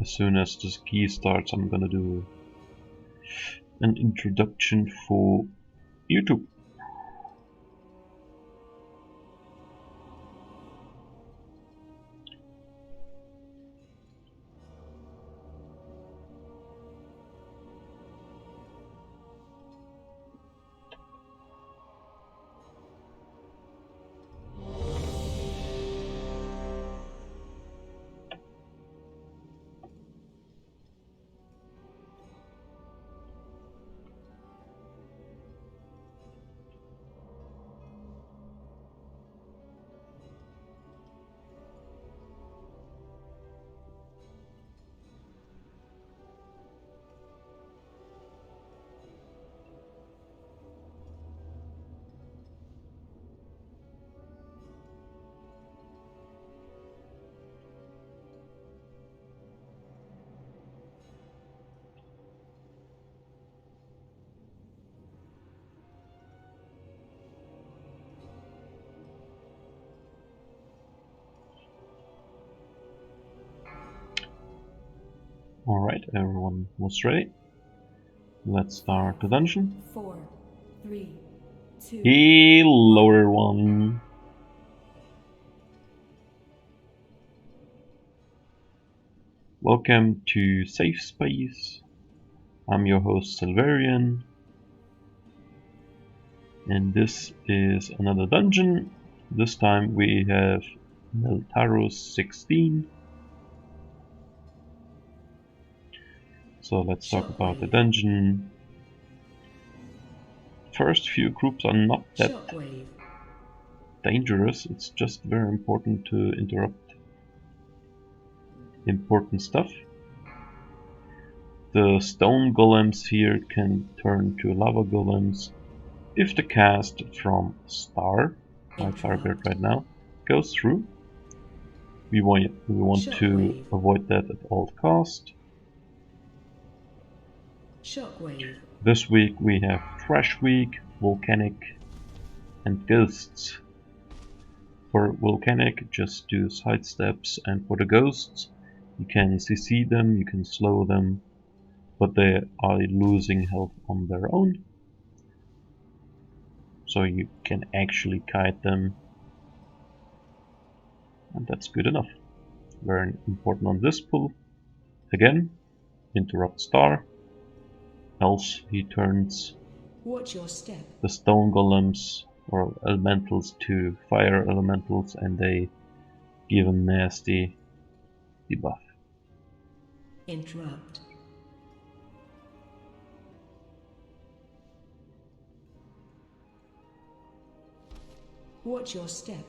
As soon as the ski starts, I'm gonna do an introduction for YouTube. Alright, everyone was ready. Let's start the dungeon. 4, 3, 2. Hello everyone. Welcome to Safe Space. I'm your host Silverian. And this is another dungeon. This time we have Neltharus 16. So let's talk about the dungeon. First few groups are not that dangerous. It's just very important to interrupt important stuff. The stone golems here can turn to lava golems if the cast from Star, my target right now, goes through. We want to avoid that at all cost. Shockwave. This week we have Thrash Week, Volcanic, and Ghosts. For Volcanic, just do side steps, and for the Ghosts, you can CC them, you can slow them, but they are losing health on their own. So you can actually kite them, and that's good enough. Very important on this pull. Again, interrupt Star, else he turns Watch your step. the stone golems or elementals to fire elementals, and they give a nasty debuff. Interrupt. Watch your step.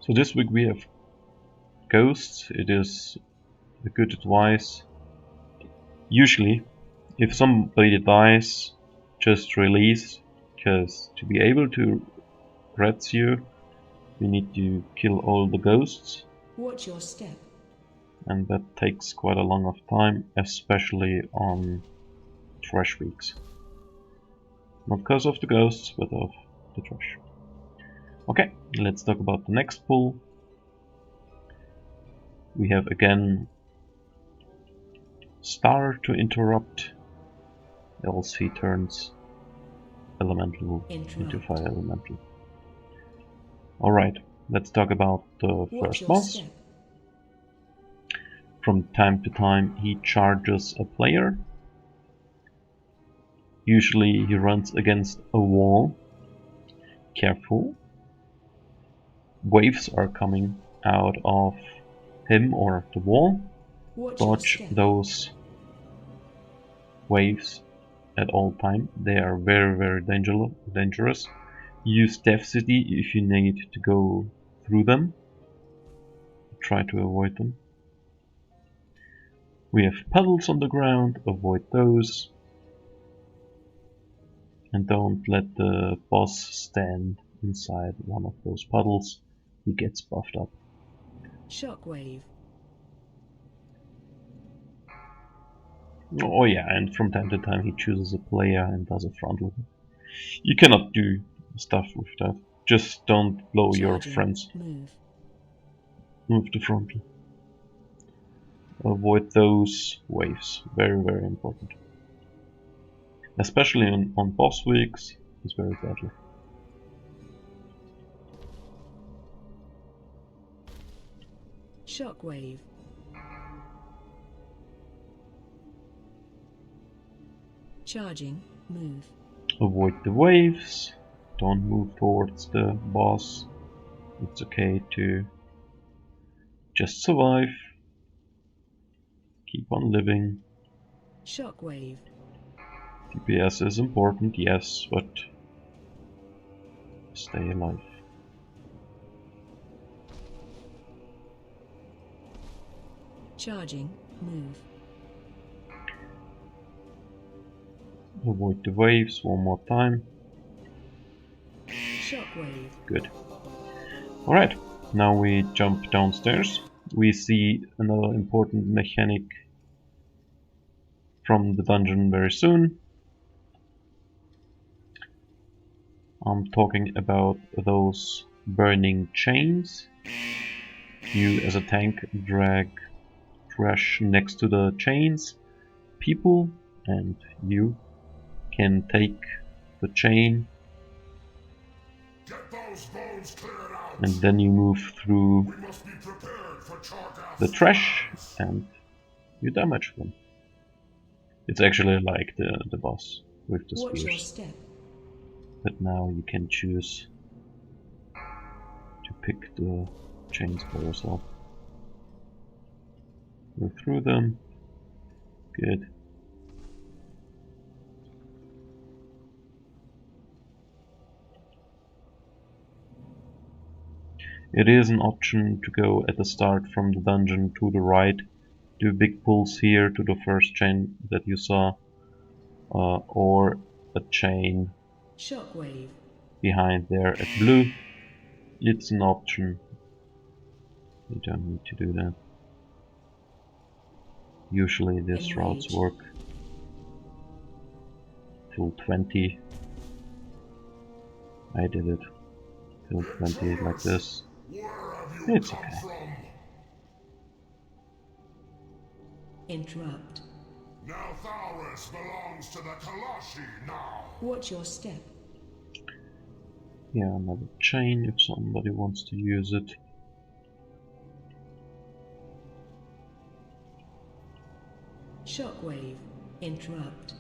So this week we have Ghosts. It is a good advice. Usually, if somebody dies, just release, because to be able to ret you, we need to kill all the ghosts. Watch your step. And that takes quite a long of time, especially on trash weeks. Not because of the ghosts, but of the trash. Okay, let's talk about the next pull. We have again Star to interrupt, else he turns elemental into fire elemental. Alright, let's talk about the first boss. Step. From time to time he charges a player. Usually he runs against a wall. Careful. Waves are coming out of him or the wall. Dodge those waves at all time. They are very dangerous. Use Death City if you need to go through them. Try to avoid them. We have puddles on the ground, avoid those. And don't let the boss stand inside one of those puddles. He gets buffed up. Shockwave. Oh yeah, and from time to time he chooses a player and does a frontal. You cannot do stuff with that. Just don't blow your friends. Move the frontal. avoid those waves. Very, very important. Especially on boss weeks, it's very deadly. Shockwave. Charging. Move. Avoid the waves. Don't move towards the boss. It's okay to just survive. Keep on living. Shockwave. DPS is important, yes, but stay alive. Charging. Move. Avoid the waves one more time. Shockwave. Good. Alright, now we jump downstairs. We see another important mechanic from the dungeon very soon. I'm talking about those burning chains. You as a tank crash next to the chains. People and you can take the chain and then you move through the trash and you damage them. It's actually like the boss with the Watch your spears. step. But now you can choose to pick the chains for yourself. Go through them. Good. It is an option to go at the start from the dungeon to the right. Do big pulls here to the first chain that you saw, or a chain Shockwave. behind there at blue. It's an option. You don't need to do that. Usually these routes Enrage. work till 20. I did it till 20 like this. It's okay. Interrupt. Neltharus belongs to the Kalashi now. Watch your step. Yeah, another chain if somebody wants to use it. Shockwave. Interrupt.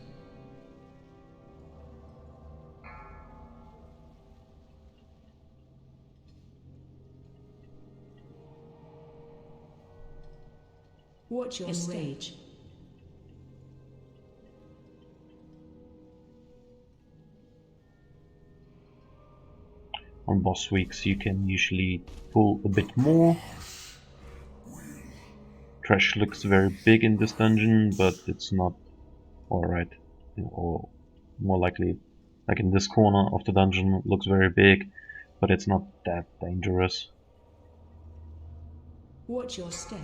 Watch your Enrage. On boss weeks you can usually pull a bit more. Trash looks very big in this dungeon, but it's not alright. Or more likely, like in this corner of the dungeon, looks very big, but it's not that dangerous. Watch your step.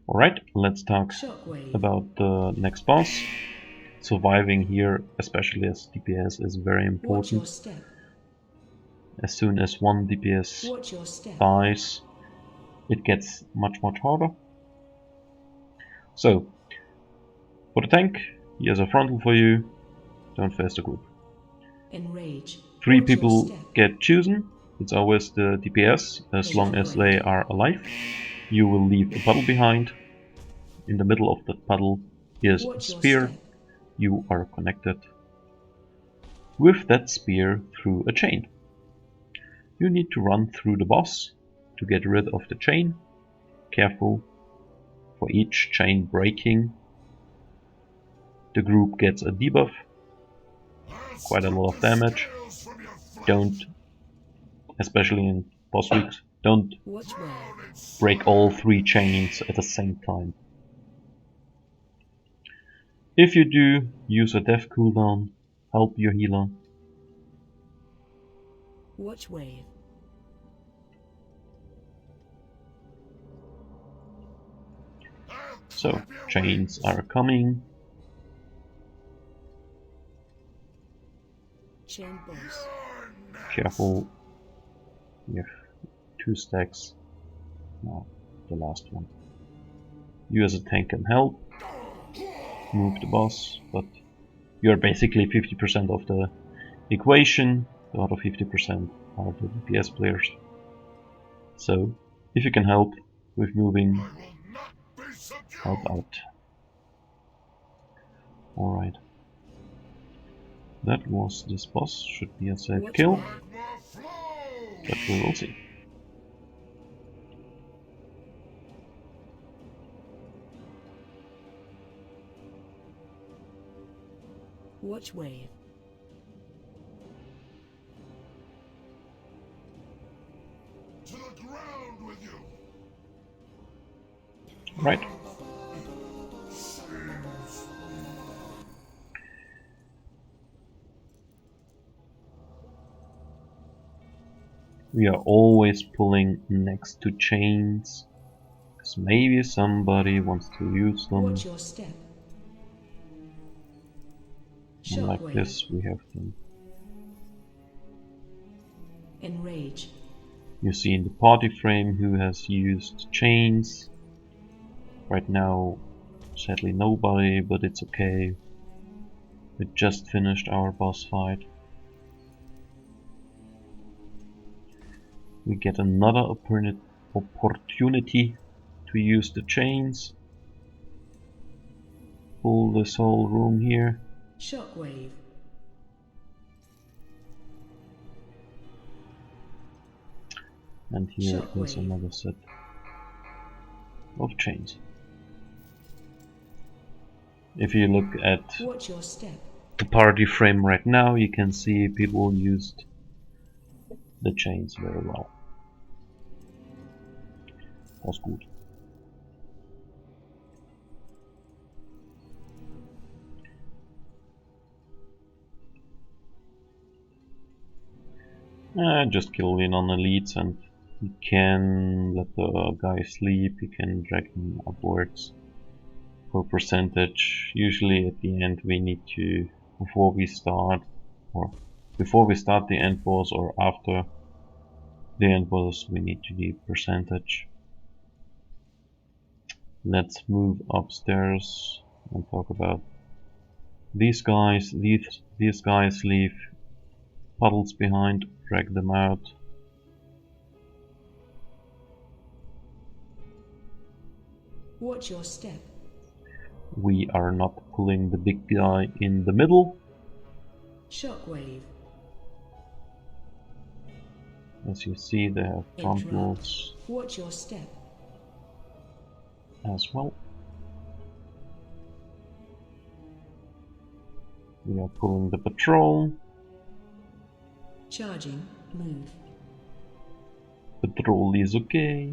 Alright, let's talk Shockwave. about the next boss. Surviving here, especially as DPS, is very Watch important. your step. As soon as one DPS Watch your step. dies, it gets much harder. So, for the tank, he has a frontal for you. Don't face the group. Enrage. 3 Watch your people step. get chosen. It's always the DPS, as long as they are alive. You will leave a puddle behind. In the middle of that puddle is a Watch your spear. step. You are connected with that spear through a chain. You need to run through the boss to get rid of the chain. Careful, for each chain breaking, the group gets a debuff. Quite a lot of damage. Don't, especially in boss weeks, don't Watch where. break all 3 chains at the same time. If you do, use a death cooldown, help your healer. Watch wave. So, chains are coming. Chain boss. Careful. You have 2 stacks. Now, the last one. You as a tank can help move the boss, but you're basically 50% of the equation. The other 50% are the DPS players. So, if you can help with moving, help out. Alright. That was this boss. Should be a safe Watch kill, wave. but we will see. Watch wave. To the ground with you! Right. We are always pulling next to chains, because maybe somebody wants to use them. Watch your step. And like Shockwave. this, we have them. Enrage. You see in the party frame who has used chains. Right now, sadly nobody, but it's okay. We just finished our boss fight. We get another opportunity to use the chains. Pull this whole room here. Shockwave. And here is Shockwave. another set of chains. If you look at Watch your step. the party frame right now, you can see people used the chains very well. That's good. Just kill in on elites, and you can let the guy sleep, you can drag him upwards for percentage. Usually at the end we need to, before we start the end boss or after the end boss, we need to do percentage. Let's move upstairs and talk about these guys. These guys leave puddles behind, drag them out. Watch your step. We are not pulling the big guy in the middle. Shockwave. As you see, they have front Interrupt. walls Watch your step. as well. We are pulling the patrol. Charging. Move. Patrol is okay.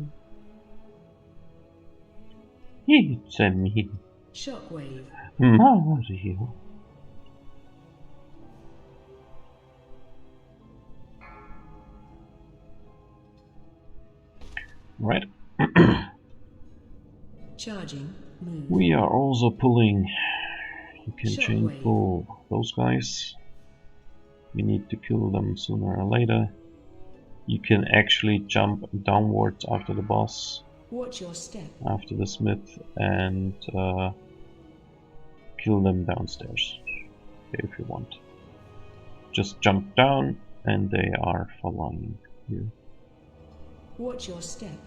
It's a me, Shockwave. Mario. Right. Charging. Move. We are also pulling. You can chain Shockwave. pull those guys. We need to kill them sooner or later. You can actually jump downwards after the boss, Watch your step. after the smith, and kill them downstairs if you want. Just jump down and they are following you. Watch your step.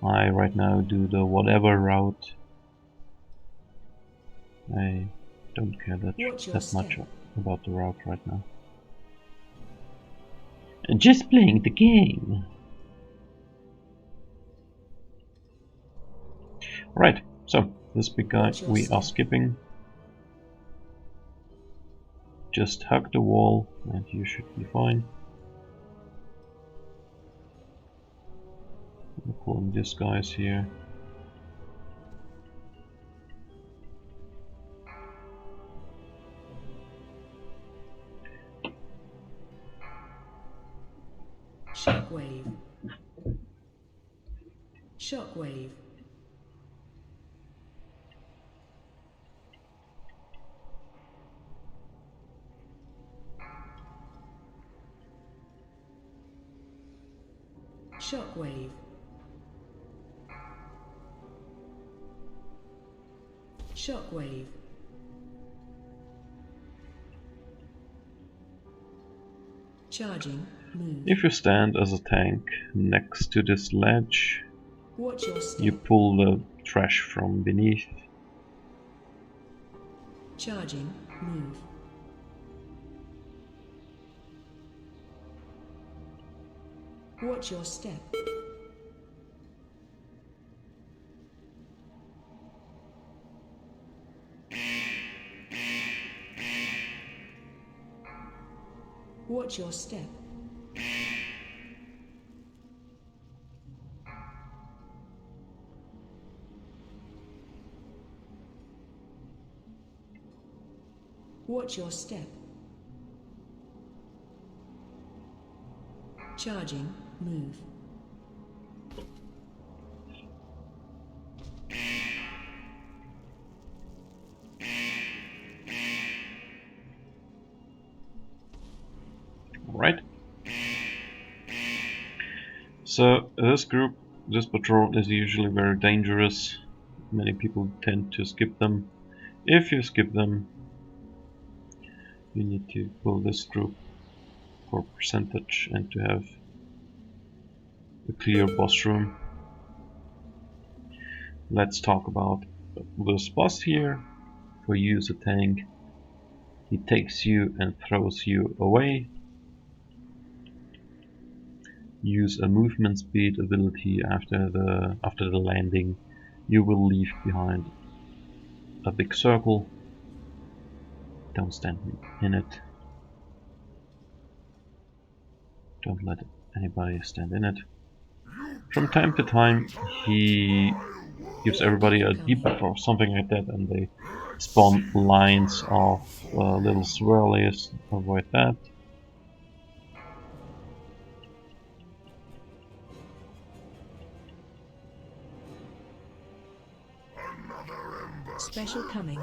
I right now do the whatever route. I don't care Watch your that much step. about the route right now. Just playing the game. Right, so this big guy Watch your we are step. skipping. Just hug the wall and you should be fine. I'm pulling these guys here. Shockwave. Shockwave. Shockwave. Shockwave. Charging. Move. If you stand as a tank next to this ledge, Watch your step. you pull the trash from beneath. Charging. Move. Watch your step. Watch your step. Watch your step. Charging. Move. Right? So this patrol is usually very dangerous. Many people tend to skip them. If you skip them, you need to pull this group for percentage and to have a clear boss room. Let's talk about this boss here. For you as a tank, he takes you and throws you away. Use a movement speed ability after the landing. You will leave behind a big circle. Don't stand in it. Don't let anybody stand in it. From time to time he gives everybody a debuff or something like that, and they spawn lines of little swirlies. Avoid that. Special coming.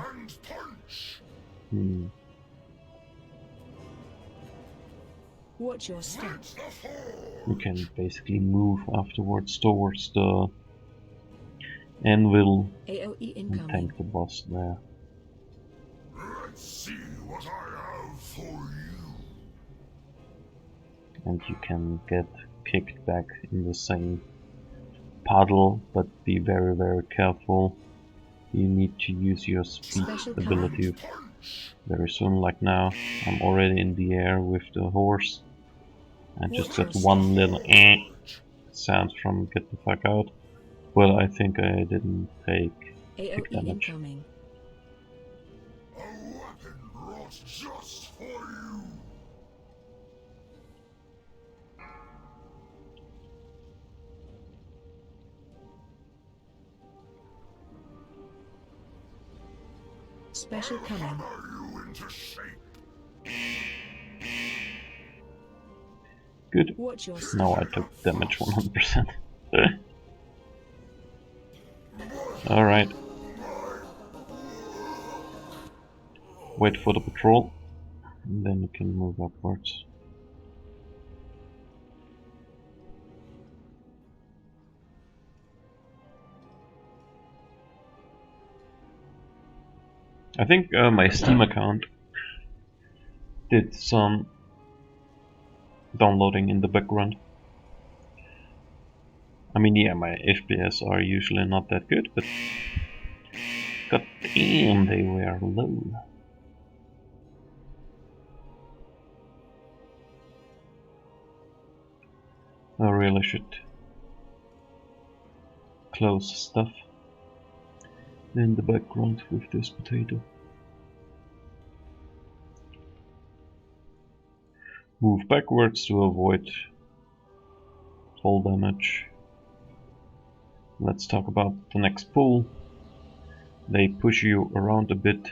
Watch your step. You can basically move afterwards towards the anvil AOE and incoming. tank the boss there. Let's see what I have for you. And you can get kicked back in the same puddle, but be very, very careful. You need to use your speed Special ability very soon, like now. I'm already in the air with the horse. I just got one little sound from get the fuck out. Well, I think I didn't take kick AOE damage. incoming. A weapon brought just for you. Special coming. Hammer you into shape. Good. Watch your step. Now I took damage 100%. Alright. Wait for the patrol, and then you can move upwards. I think my Steam account did some downloading in the background. I mean, yeah, my FPS are usually not that good, but god damn, they were low. I really should close stuff in the background with this potato. Move backwards to avoid fall damage. Let's talk about the next pull. They push you around a bit.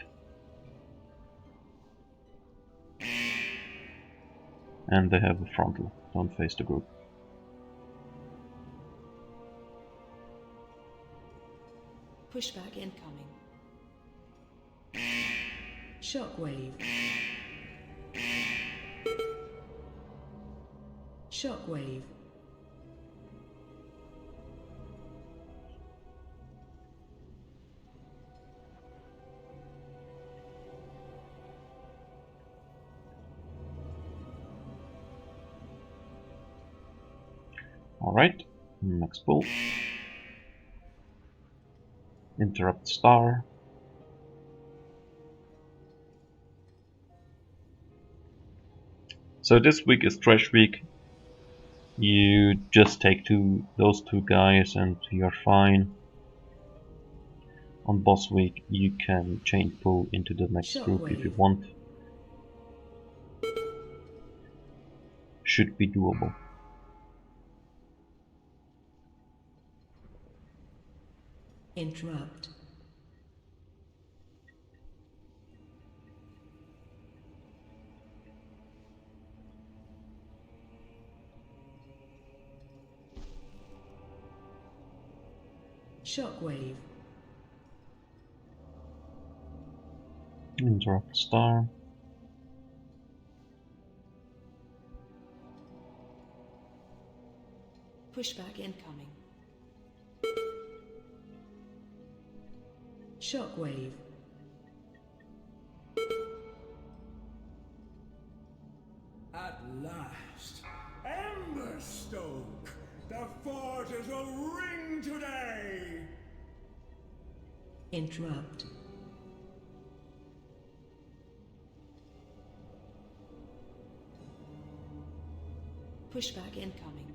And they have a frontal. Don't face the group. Pushback incoming. Shockwave. Shockwave. Alright, next pull. Interrupt star. So this week is trash week. You just take those two guys and you're fine. On boss week you can chain pull into the next group if you want. Should be doable. Interrupt. Shockwave. Interrupt star. Pushback incoming. Shockwave. At last, Emberstoke! The forges will ring today! Interrupt. Pushback incoming.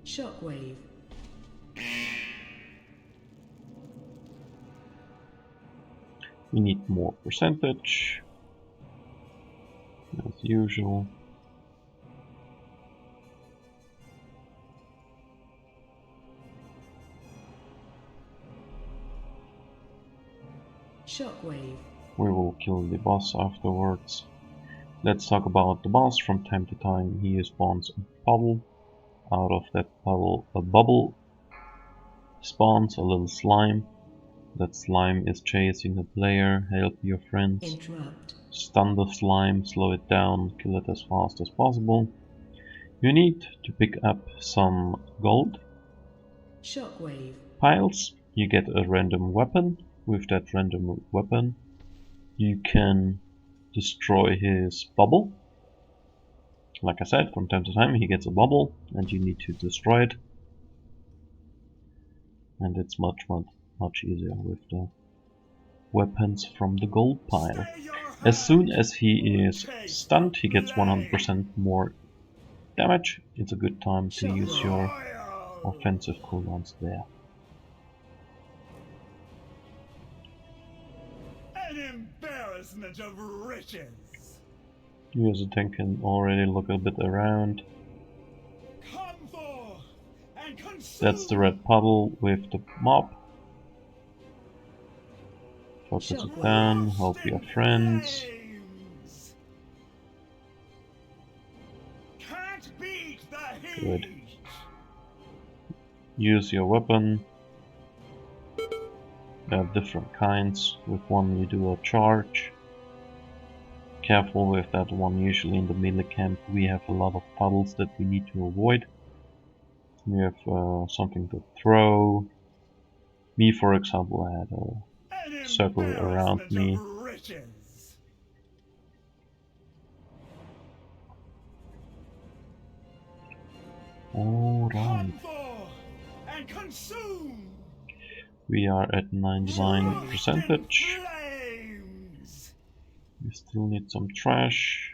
Shockwave. We need more percentage, as usual. Shockwave. We will kill the boss afterwards. Let's talk about the boss. From time to time he spawns a bubble. Out of that bubble, a bubble spawns a little slime. That slime is chasing the player. Help your friends. Interrupt. Stun the slime, slow it down, kill it as fast as possible. You need to pick up some gold Shockwave. piles. You get a random weapon. With that random weapon you can destroy his bubble. Like I said, from time to time he gets a bubble and you need to destroy it. And it's much easier with the weapons from the gold pile. As soon as he is stunned, he gets 100% more damage. It's a good time to use your offensive cooldowns there. An embarrassment of riches! You as a tank can already look a bit around. Come forth and consume! That's the red puddle with the mob. Focus it down, help your friends. Can't beat the heat. Good. Use your weapon. There are different kinds. With one you do a charge. Careful with that one. Usually in the melee camp we have a lot of puddles that we need to avoid. We have something to throw. Me, for example, I had a circle around me. Alright. We are at 99%. We still need some trash.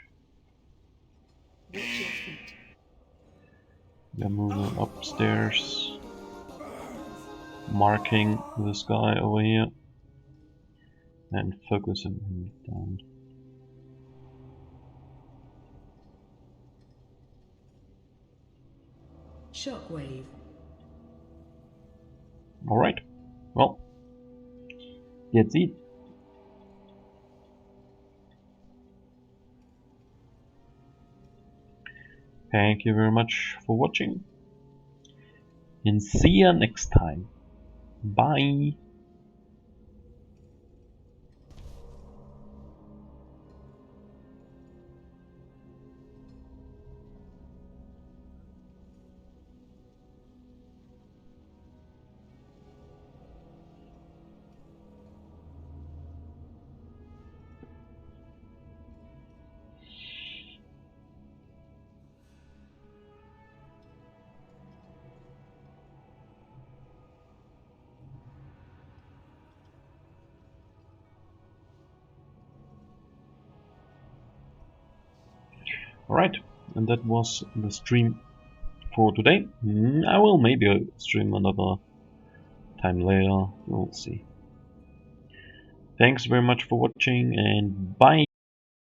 Watch your feet. We are moving upstairs. Marking this guy over here. And focusing him down. Shockwave. Alright. Well. That's it. Thank you very much for watching. And see you next time. Bye. Alright, and that was the stream for today. I will maybe stream another time later, we'll see. Thanks very much for watching and bye!